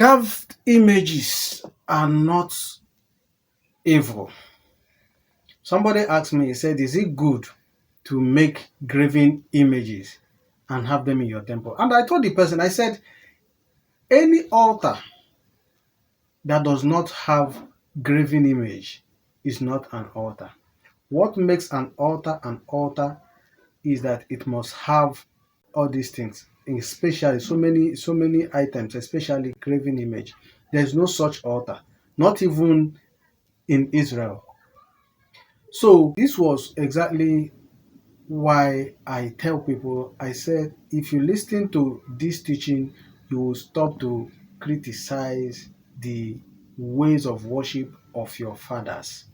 Carved images are not evil. Somebody asked me, he said, is it good to make graven images and have them in your temple? And I told the person, I said, any altar that does not have graven image is not an altar. What makes an altar is that it must have all these things, especially so many items, especially graven image. There's no such altar, not even in Israel. So this was exactly why I tell people, I said, if you listen to this teaching, you will stop to criticize the ways of worship of your fathers.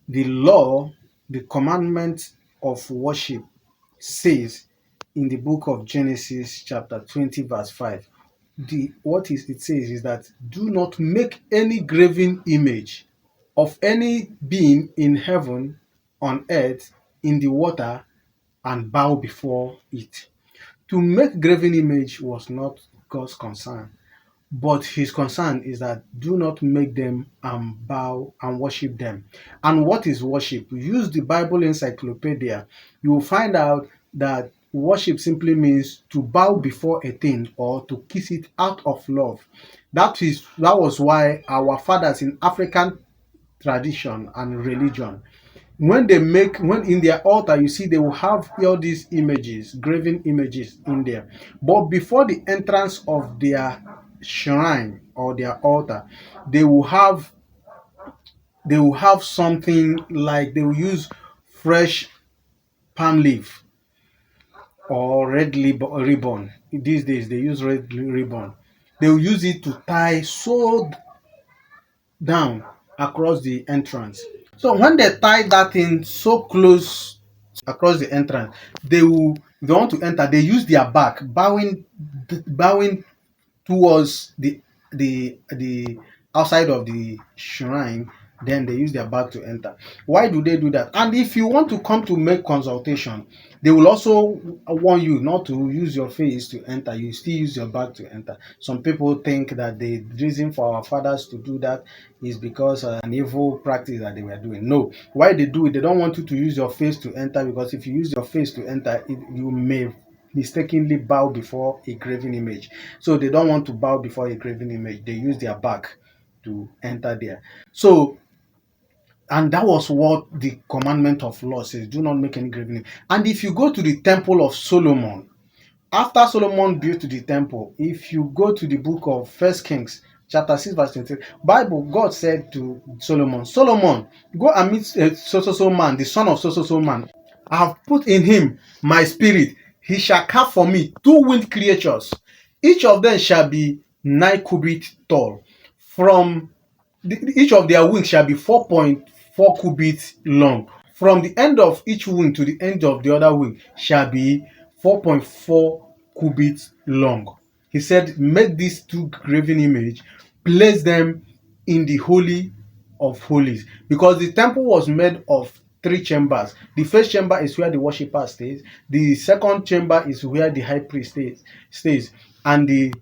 The law, the commandment of worship says in the book of Genesis, chapter 20, verse 5, it says is that do not make any graven image of any being in heaven, on earth, in the water, and bow before it. To make graven image was not God's concern, but his concern is that do not make them and bow and worship them. And what is worship? Use the Bible encyclopedia. You will find out that worship simply means to bow before a thing or to kiss it out of love. That was why our fathers in African tradition and religion, when in their altar, you see they will have all these images, graven images in there, but before the entrance of their shrine or their altar, they will have something like, they will use fresh palm leaf or ribbon. These days they use red ribbon. They will use it to tie so down across the entrance. So when they tie that thing so close across the entrance, they want to enter, they use their back, bowing towards the outside of the shrine. Then they use their back to enter. Why do they do that? And if you want to come to make consultation, they will also warn you not to use your face to enter. You still use your back to enter. Some people think that the reason for our fathers to do that is because an evil practice that they were doing. No, why they do it, they don't want you to use your face to enter, because if you use your face to enter, you may mistakenly bow before a graven image. So they don't want to bow before a graven image. They use their back to enter there. So, and that was what the commandment of law says: do not make any graven image. And if you go to the temple of Solomon, after Solomon built the temple, if you go to the book of First Kings, chapter 6, verse 23, Bible, God said to Solomon, Solomon, go and meet so man, the son of so man. I have put in him my spirit. He shall carve for me 2 winged creatures. Each of them shall be 9 cubits tall. Each of their wings shall be 4.4 cubits long. From the end of each wing to the end of the other wing shall be 4.4 cubits long. He said, make these 2 graven image, place them in the holy of holies, because the temple was made of 3 chambers. The first chamber is where the worshipper stays. The second chamber is where the high priest stays, and the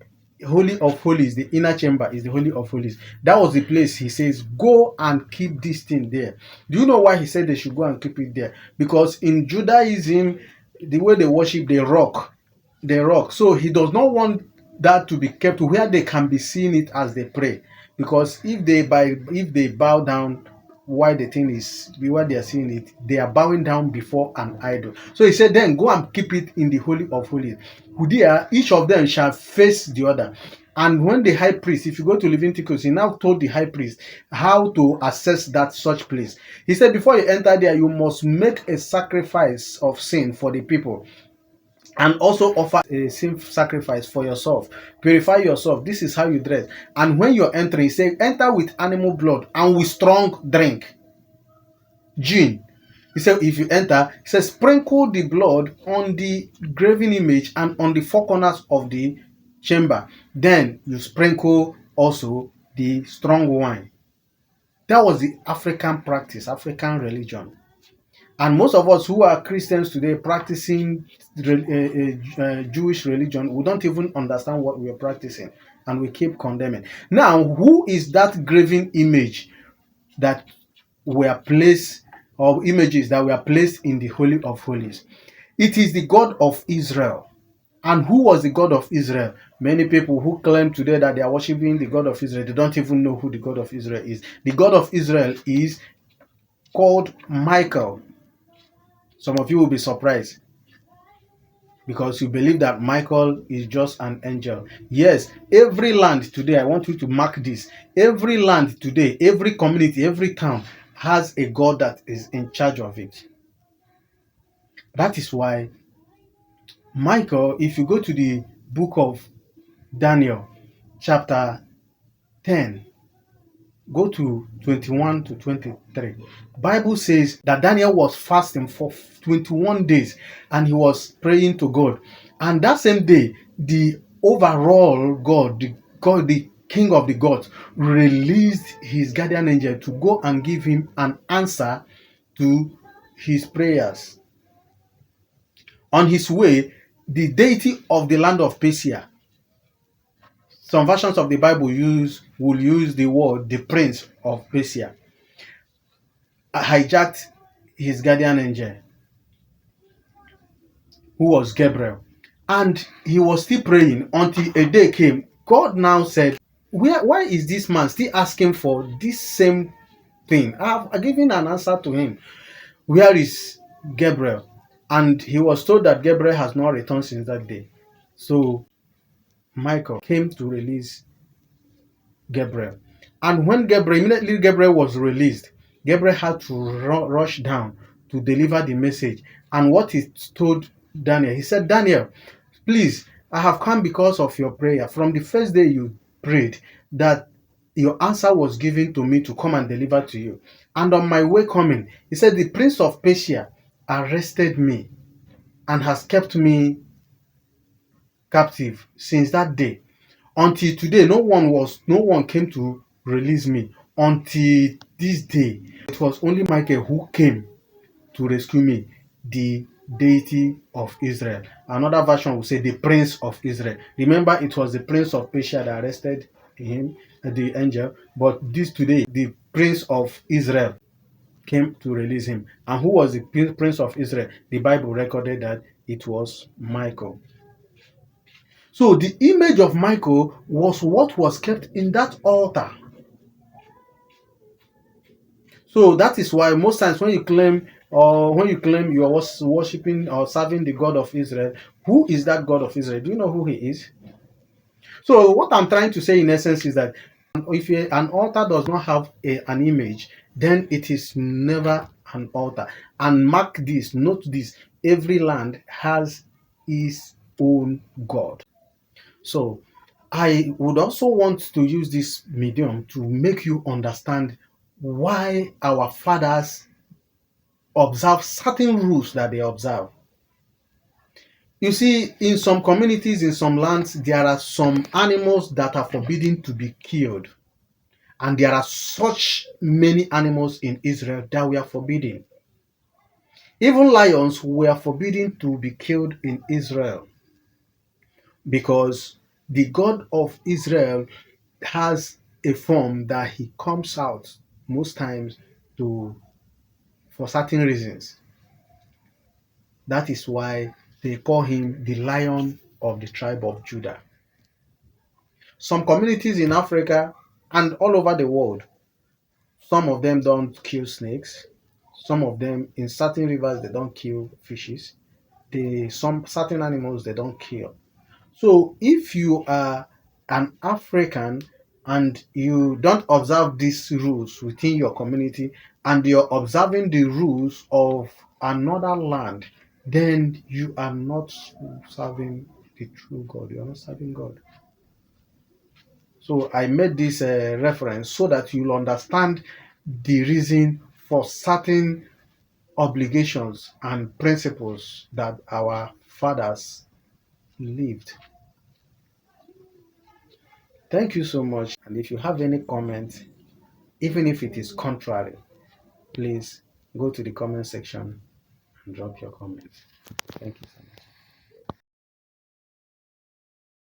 holy of holies, the inner chamber, is the holy of holies. That was the place he says, go and keep this thing there. Do you know why he said they should go and keep it there? Because in Judaism, the way they worship, they rock. So he does not want that to be kept where they can be seeing it as they pray. Because if they bow down while they are seeing it, they are bowing down before an idol. So he said, then go and keep it in the holy of holies. There, each of them shall face the other. And when the high priest, if you go to Leviticus, he now told the high priest how to assess that such place. He said, before you enter there, you must make a sacrifice of sin for the people, and also offer a sin sacrifice for yourself. Purify yourself. This is how you dress. And when you're entering, say, enter with animal blood and with strong drink, gin. He said, if you enter, he says, sprinkle the blood on the graven image and on the 4 corners of the chamber. Then you sprinkle also the strong wine. That was the African practice, African religion. And most of us who are Christians today practicing Jewish religion, we don't even understand what we are practicing, and we keep condemning. Now, who is that graven image that were placed, or images that were placed in the Holy of Holies? It is the God of Israel. And who was the God of Israel? Many people who claim today that they are worshiping the God of Israel, they don't even know who the God of Israel is. The God of Israel is called Michael. Some of you will be surprised because you believe that Michael is just an angel. Yes, every land today, I want you to mark this. Every land today, every community, every town has a God that is in charge of it. That is why Michael, if you go to the book of Daniel, chapter 10, go to 21 to 23. Bible says that Daniel was fasting for 21 days and he was praying to God. And that same day, the overall God, the king of the gods, released his guardian angel to go and give him an answer to his prayers. On his way, the deity of the land of Persia, some versions of the Bible will use the word the prince of Persia, hijacked his guardian angel, who was Gabriel. And he was still praying until a day came. God now said, why is this man still asking for this same thing? I've given an answer to him. Where is Gabriel? And he was told that Gabriel has not returned since that day. So Michael came to release Gabriel. And when immediately Gabriel was released, Gabriel had to rush down to deliver the message. And what he told Daniel, he said, Daniel, please, I have come because of your prayer. From the first day you prayed, that your answer was given to me to come and deliver to you. And on my way coming, he said, the prince of Persia arrested me and has kept me captive since that day. Until today, no one came to release me. Until this day, it was only Michael who came to rescue me, the deity of Israel. Another version will say the prince of Israel. Remember, it was the prince of Persia that arrested him, the angel, but this today, the prince of Israel came to release him. And who was the prince of Israel? The Bible recorded that it was Michael. So the image of Michael was what was kept in that altar. So that is why most times when you claim you are worshiping or serving the God of Israel, who is that God of Israel? Do you know who he is? So what I'm trying to say in essence is that if an altar does not have an image, then it is never an altar. And mark this, note this, every land has its own God. So I would also want to use this medium to make you understand why our fathers observe certain rules that they observe. You see, in some communities, in some lands, there are some animals that are forbidden to be killed. And there are such many animals in Israel that were forbidden. Even lions were forbidden to be killed in Israel because the God of Israel has a form that he comes out most times to for certain reasons. That is why they call him the Lion of the tribe of Judah. Some communities in Africa and all over the world, some of them don't kill snakes. Some of them in certain rivers they don't kill fishes. Some certain animals they don't kill. So if you are an African and you don't observe these rules within your community and you're observing the rules of another land, then you are not serving the true God. You are not serving God. So I made this reference so that you'll understand the reason for certain obligations and principles that our fathers lived. Thank you so much. And if you have any comment, even if it is contrary, please go to the comment section and drop your comments. Thank you so much.